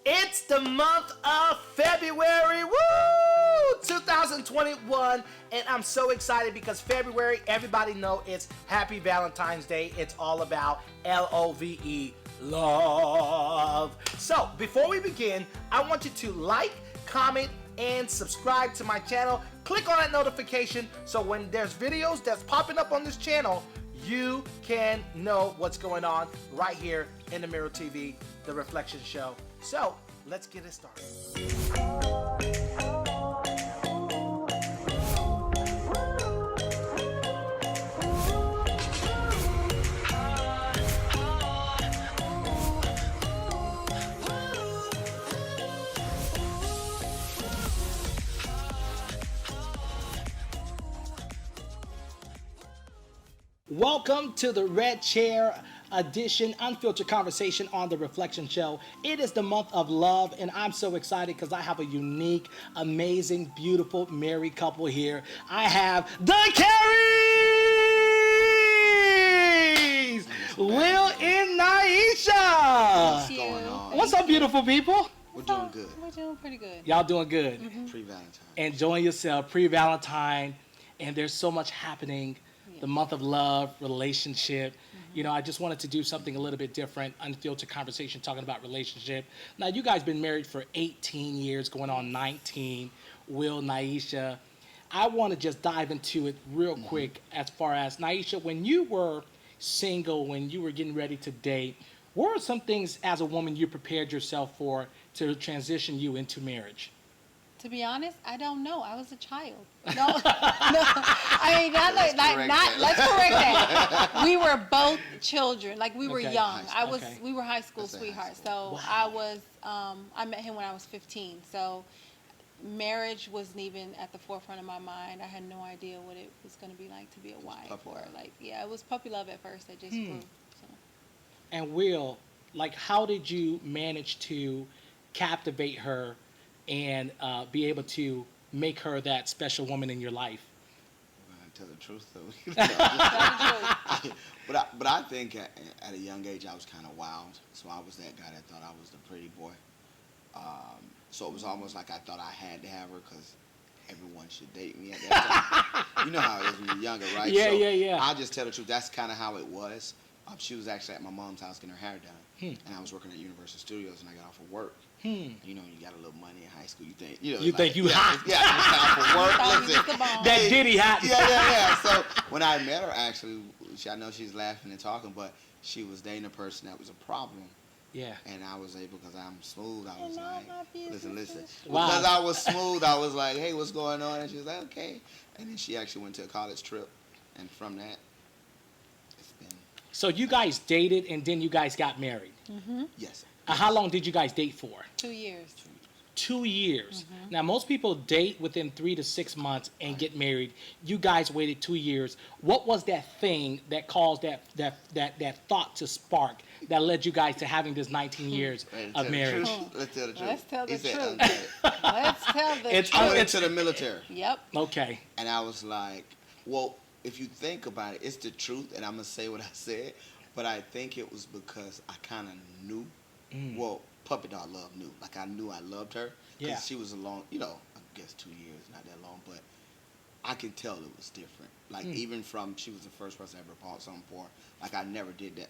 It's the month of February, woo! 2021, and I'm so excited because February, everybody know it's Happy Valentine's Day. It's all about Love, love. So, before we begin, I want you to like, comment, and subscribe to my channel. Click on that notification so when there's videos that's popping up on this channel, you can know what's going on right here in the Mirror TV, the Reflection Show. So, let's get it started. Welcome to the Red Chair edition, Unfiltered Conversation on the Reflection Show. It is the month of love, and I'm so excited because I have a unique, amazing, beautiful married couple here. I have the Careys! Will and Nyesha! What's going on? What's up, beautiful people? We're doing good. We're doing pretty good. Y'all doing good? Pre-Valentine. Enjoying yourself, pre-Valentine, and there's so much happening. The month of love, relationship. You know, I just wanted to do something a little bit different, unfiltered conversation, talking about relationship. Now, you guys been married for 18 years, going on 19. Will, Nyesha. I want to just dive into it real quick as far as, Nyesha, when you were single, when you were getting ready to date, what were some things as a woman you prepared yourself for to transition you into marriage? To be honest, I don't know. I was a child. No. I mean, let's correct that. We were both children. Like, we were young. We were high school sweethearts. So wow. I met him when I was 15. So marriage wasn't even at the forefront of my mind. I had no idea what it was going to be like to be a wife. It was puppy love at first. It just grew. So. And Will, like, how did you manage to captivate her and be able to make her that special woman in your life? Well, I tell the truth, though. But I think at a young age I was kind of wild. So I was that guy that thought I was the pretty boy. So it was almost like I thought I had to have her because everyone should date me at that time. You know how it is when you're younger, right? Yeah. I'll just tell the truth. That's kind of how it was. She was actually at my mom's house getting her hair done. And I was working at Universal Studios, and I got off of work. You know, you got a little money in high school. You think, you hot. Yeah, I was off of work. Listen, that Diddy hot. Yeah. So when I met her, actually, I know she's laughing and talking, but she was dating a person that was a problem. Yeah. And I was able, because I'm smooth, I was like, listen. Wow. Because I was smooth, I was like, hey, what's going on? And she was like, okay. And then she actually went to a college trip, and from that, it's been. So you guys dated, and then you guys got married. Yes. How long did you guys date for? 2 years. 2 years. Now, most people date within 3 to 6 months and get married. You guys waited 2 years. What was that thing that caused that thought to spark that led you guys to having this 19 years of marriage? Let's tell the truth. Let's tell the truth. Let's tell the truth. I went into the military. Yep. Okay. And I was like, well, if you think about it, it's the truth, and I'm going to say what I said, but I think it was because I kind of knew. Well, Puppy Dog Love knew. Like, I knew I loved her. Because she was along, I guess 2 years, not that long, but I could tell it was different. Like, even from, she was the first person I ever bought something for. Like, I never did that.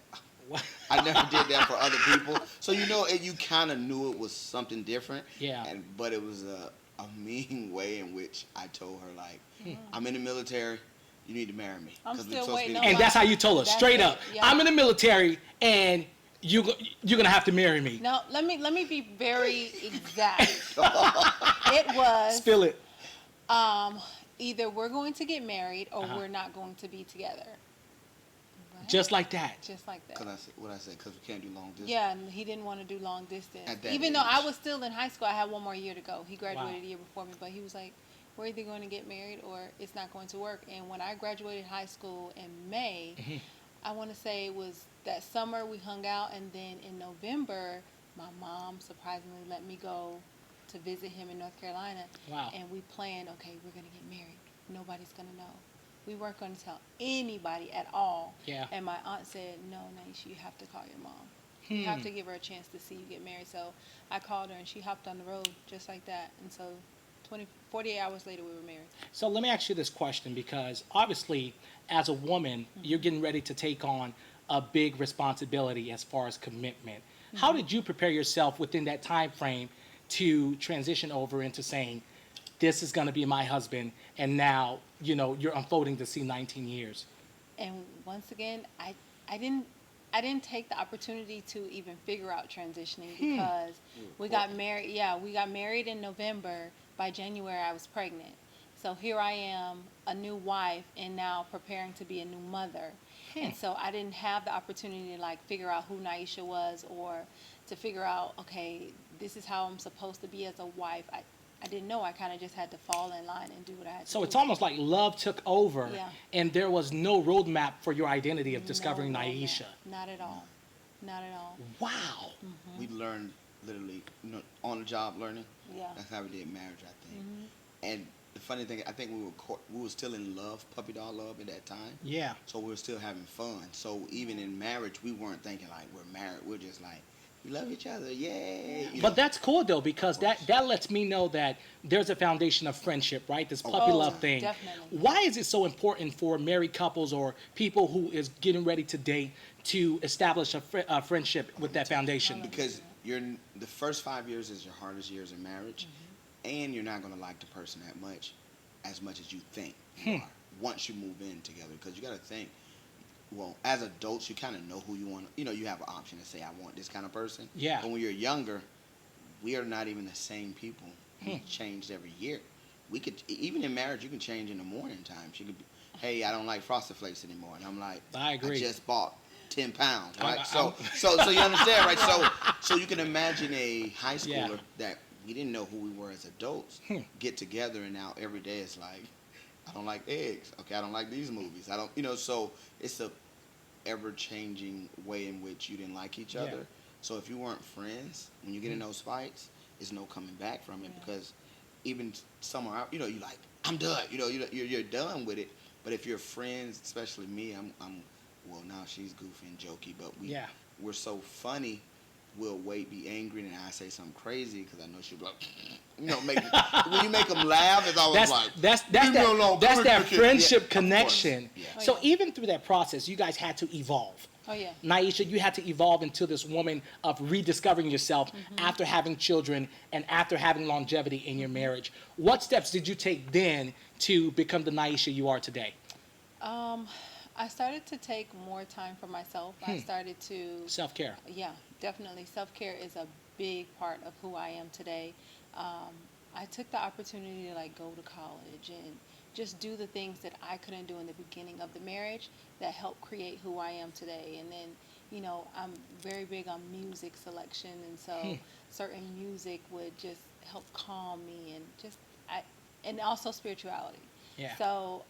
I never did that for other people. So, you kind of knew it was something different. Yeah. But it was a mean way in which I told her, like, I'm in the military. You need to marry me. I'm still waiting on And that's how you told her, straight up. Yeah. I'm in the military, and you're gonna have to marry me. No, let me be very exact. It was. Spill it. Either we're going to get married or we're not going to be together. Right? Just like that. Just like that. Because we can't do long distance. Yeah, and he didn't want to do long distance. Even though I was still in high school, I had one more year to go. He graduated a year before me, but he was like, we're either going to get married or it's not going to work. And when I graduated high school in May, I want to say it was that summer we hung out, and then in November, my mom surprisingly let me go to visit him in North Carolina. Wow. And we planned, okay, we're going to get married. Nobody's going to know. We weren't going to tell anybody at all. Yeah. And my aunt said, no, Nyesha, you have to call your mom. You have to give her a chance to see you get married. So I called her, and she hopped on the road just like that. And so 48 hours later, we were married. So let me ask you this question, because obviously, as a woman, you're getting ready to take on a big responsibility as far as commitment. How did you prepare yourself within that time frame to transition over into saying, this is going to be my husband, and now, you're unfolding to see 19 years? And once again, I didn't take the opportunity to even figure out transitioning because we got married. Yeah, we got married in November. By January, I was pregnant. So here I am, a new wife, and now preparing to be a new mother. And so I didn't have the opportunity to like figure out who Nyesha was, or to figure out, okay, this is how I'm supposed to be as a wife. I didn't know. I kind of just had to fall in line and do what I had to do. So it's almost like love took over, Yeah. and there was no roadmap for your identity of discovering No, Nyesha. Not at all. Not at all. Wow. We learned literally, on the job learning. Yeah. That's how we did marriage, I think. And the funny thing, I think we were still in love, puppy dog love at that time. Yeah. So we were still having fun. So even in marriage, we weren't thinking like we're married. We're just like, we love each other, yay. But that's cool though, because that lets me know that there's a foundation of friendship, right? This puppy love thing. Definitely. Why is it so important for married couples or people who is getting ready to date to establish a friendship with that foundation? Because the first 5 years is your hardest years in marriage, and you're not going to like the person as much as you think you are once you move in together. Because you got to think, well, as adults, you kind of know who you want. You have an option to say, I want this kind of person. Yeah. But when you're younger, we are not even the same people. We changed every year. We could, even in marriage, you can change in the morning time. She could be, hey, I don't like Frosted Flakes anymore. And I'm like, I agree. I just bought 10 pounds, right? So you understand, right? So you can imagine a high schooler that we didn't know who we were as adults get together, and now every day it's like, I don't like eggs. Okay, I don't like these movies. I don't, so it's a ever-changing way in which you didn't like each other. So if you weren't friends, when you get in those fights, there's no coming back from it, because even somewhere out, you're like, I'm done. You're done with it. But if you're friends, especially me, I'm well, now she's goofy and jokey, but we're so funny. We'll be angry, and I say something crazy because I know she'll be like, when you make them laugh, it's always that's that friendship connection. Yeah. So even through that process, you guys had to evolve. Oh, yeah. Nyesha, you had to evolve into this woman of rediscovering yourself after having children and after having longevity in your marriage. What steps did you take then to become the Nyesha you are today? I started to take more time for myself. I started to... Self-care. Yeah, definitely. Self-care is a big part of who I am today. I took the opportunity to go to college and just do the things that I couldn't do in the beginning of the marriage that helped create who I am today. And then, I'm very big on music selection, and so certain music would just help calm me, and and also spirituality. Yeah. So,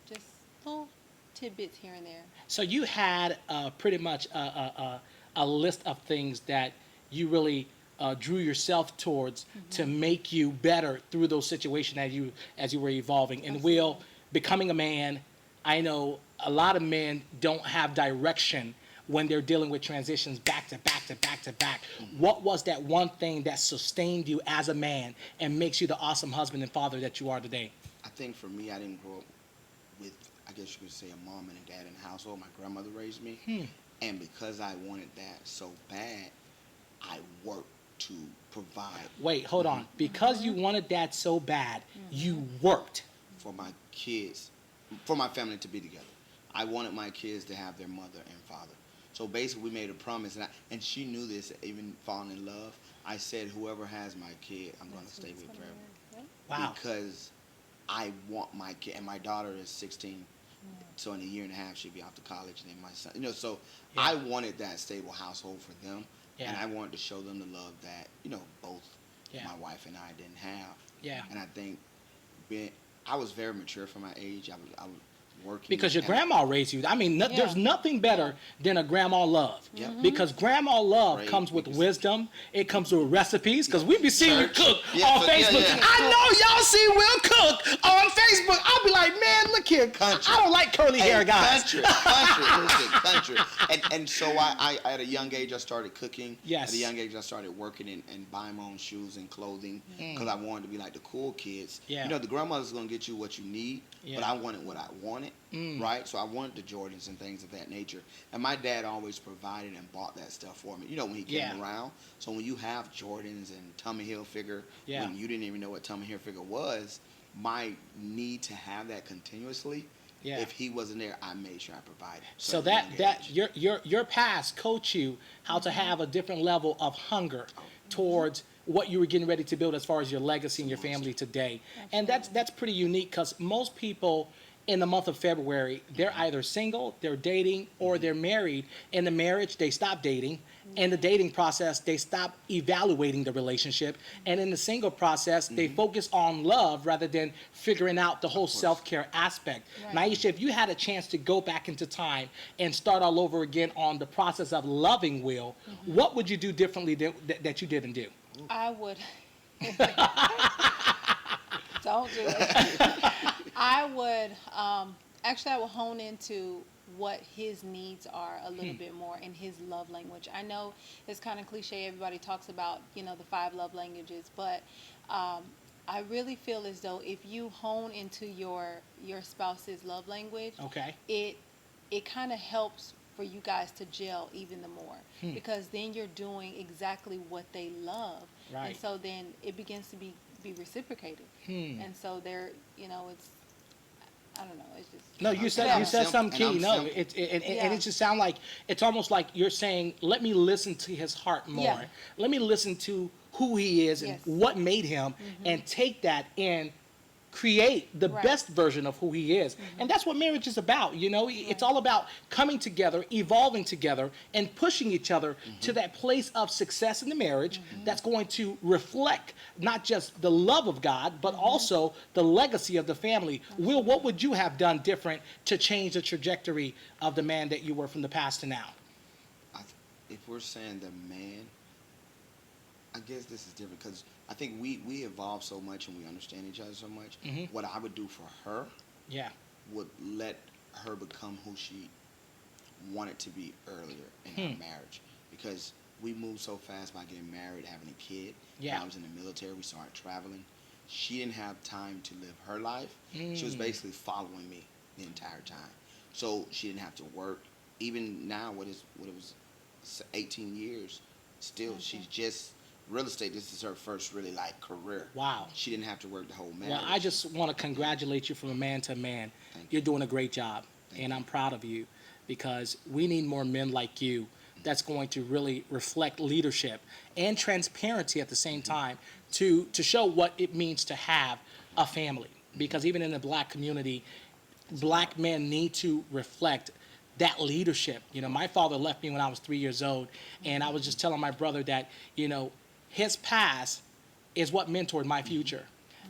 just little tidbits here and there. So you had pretty much a list of things that you really drew yourself towards to make you better through those situations as you were evolving. And Will, becoming a man, I know a lot of men don't have direction when they're dealing with transitions back to back to back to back. What was that one thing that sustained you as a man and makes you the awesome husband and father that you are today? I think for me, I didn't grow up with, I guess you could say, a mom and a dad in the household. My grandmother raised me. And because I wanted that so bad, I worked to provide. Wait, hold on. Because you wanted that so bad, you worked. For my kids, for my family to be together. I wanted my kids to have their mother and father. So basically, we made a promise, and she knew this, even falling in love. I said, whoever has my kid, I'm going to stay with forever. Wow. Because I want my kid, and my daughter is 16, so in a year and a half, she'll be off to college, and then my son, so I wanted that stable household for them, and I wanted to show them the love that, both my wife and I didn't have. Yeah. And I think I was very mature for my age. I was working. Because your grandma raised you. I mean, there's nothing better than a grandma love. Because grandma love comes with wisdom. It comes with recipes. Because we be seeing you cook on Facebook. I know y'all see Will cook on Facebook. I'll be like, man, look here. Country. I don't like curly hair guys. Country. And so I at a young age, I started cooking. Yes. At a young age, I started working and buying my own shoes and clothing because I wanted to be like the cool kids. Yeah. You know, the grandmother's going to get you what you need, but I wanted what I wanted, right? So I wanted the Jordans and things of that nature. And my dad always provided and bought that stuff for me, you know, when he came around. So when you have Jordans and Tommy Hilfiger, when you didn't even know what Tommy Hilfiger was, my need to have that continuously, if he wasn't there, I made sure I provided. So that your past coached you how to have a different level of hunger towards what you were getting ready to build as far as your legacy and your family today. And that's pretty unique because most people in the month of February, they're either single, they're dating, or they're married. In the marriage, they stop dating. In the dating process, they stop evaluating the relationship. And in the single process, they focus on love rather than figuring out the whole self-care aspect. Right. Nyesha, if you had a chance to go back into time and start all over again on the process of loving Will, what would you do differently that you didn't do? I would. Don't do it. I would, actually, I would hone into what his needs are a little bit more in his love language. I know it's kind of cliche. Everybody talks about, you know, the 5 love languages, but I really feel as though if you hone into your spouse's love language, it kind of helps for you guys to gel even the more because then you're doing exactly what they love. Right. And so then it begins to be reciprocated. And so there, you know, it's, I don't know, it's just. No, you said something key. No, it just sounds like, it's almost like you're saying, let me listen to his heart more. Yeah. Let me listen to who he is and what made him and take that and create the best version of who he is. And that's what marriage is about, you know? It's all about coming together, evolving together, and pushing each other to that place of success in the marriage that's going to reflect not just the love of God, but also the legacy of the family. Will, what would you have done different to change the trajectory of the man that you were from the past to now? If we're saying the man, I guess this is different because I think we evolve so much and we understand each other so much. What I would do for her would let her become who she wanted to be earlier in our marriage. Because we moved so fast by getting married, having a kid. When I was in the military, we started traveling. She didn't have time to live her life. She was basically following me the entire time. So she didn't have to work. Even now, what it was 18 years, still she's just real estate. This is her first really like career. Wow. She didn't have to work the whole marriage. Well, I just want to congratulate you from a man to man. You're doing a great job, and I'm proud of you because we need more men like you that's going to really reflect leadership and transparency at the same time to show what it means to have a family. Because even in the black community, black men need to reflect that leadership. You know, my father left me when I was 3 years old, and I was just telling my brother that, you know, his past is what mentored my future.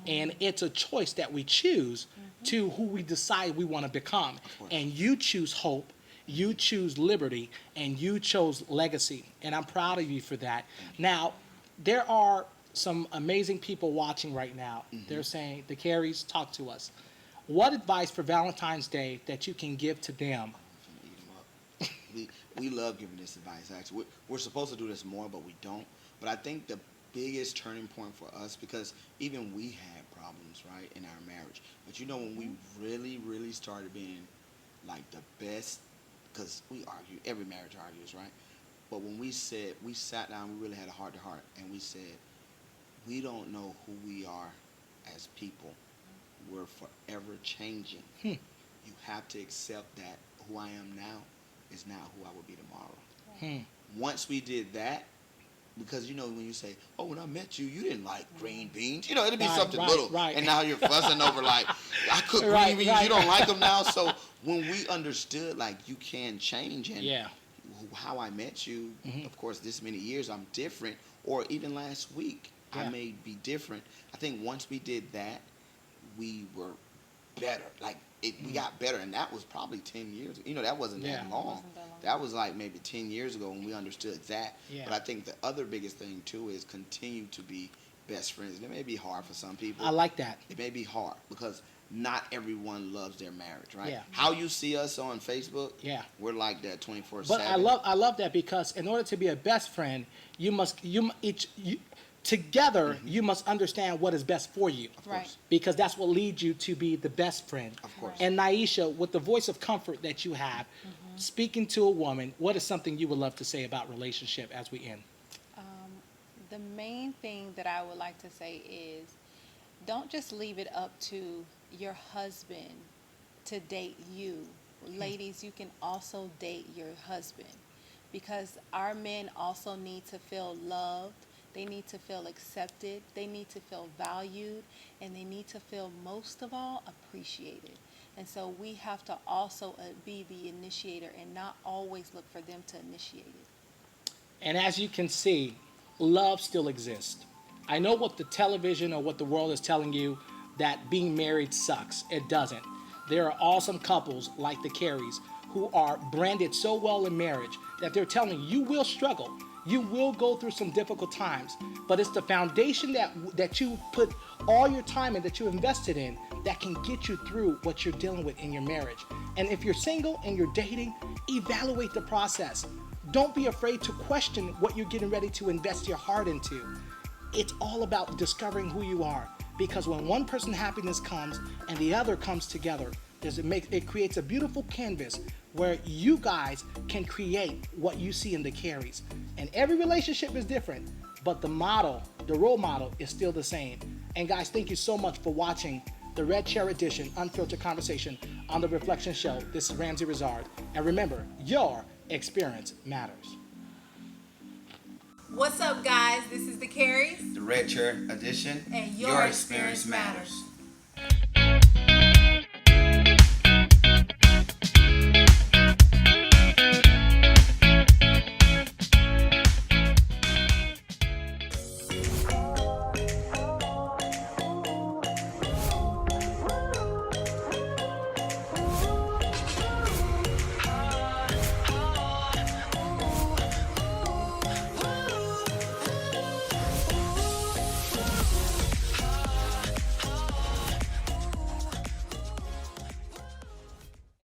And it's a choice that we choose to who we decide we want to become. And you choose hope, you choose liberty, and you chose legacy. And I'm proud of you for that. Now, there are some amazing people watching right now. They're saying, the Careys, talk to us. What advice for Valentine's Day that you can give to them? We love giving this advice, actually. We're supposed to do this more, but we don't. But I think the biggest turning point for us, because even we had problems, right, in our marriage. But you know, when we really, really started being like the best, because we argue, every marriage argues, right? But when we sat down, we really had a heart-to-heart, and we said, we don't know who we are as people. We're forever changing. You have to accept that who I am now is not who I will be tomorrow. Once we did that, because, you know, when you say, oh, when I met you, you didn't like green beans. You know, it'll be something little. And now you're fussing over, like, I cook green beans, you don't like them now. So when we understood, like, you can change and how I met you, of course, this many years, I'm different. Or even last week, I may be different. I think once we did that, we were better. Like, we got better, and that was probably 10 years. You know, that wasn't that long. Wasn't that long. That was like maybe 10 years ago when we understood that. Yeah. But I think the other biggest thing too is continue to be best friends. It may be hard for some people. I like that. It may be hard because not everyone loves their marriage, right? Yeah. How you see us on Facebook, Yeah. we're like that 24/7. But I love that, because in order to be a best friend, you together you must understand what is best for you. Of Right. course. Because that's what leads you to be the best friend. Of course. And Nyesha, with the voice of comfort that you have, speaking to a woman, what is something you would love to say about relationship as we end? The main thing that I would like to say is, don't just leave it up to your husband to date you. Ladies, you can also date your husband, because our men also need to feel loved. They need to feel accepted. They need to feel valued, and they need to feel, most of all, appreciated. And so we have to also be the initiator and not always look for them to initiate it. And as you can see, love still exists. I know what the television or what the world is telling you, that being married sucks. It doesn't. There are awesome couples like the Careys who are branded so well in marriage that they're telling you, you will struggle. You will go through some difficult times, but it's the foundation that you put all your time in, that you invested in, that can get you through what you're dealing with in your marriage. And if you're single and you're dating, evaluate the process. Don't be afraid to question what you're getting ready to invest your heart into. It's all about discovering who you are, because when one person's happiness comes and the other comes together, it creates a beautiful canvas where you guys can create what you see in the Careys. And every relationship is different, but the role model is still the same. And guys, thank you so much for watching the Red Chair Edition Unfiltered Conversation on The Reflection Show. This is Ramsey Rizard. And remember, your experience matters. What's up, guys? This is the Careys, The Red Chair Edition. and your experience matters.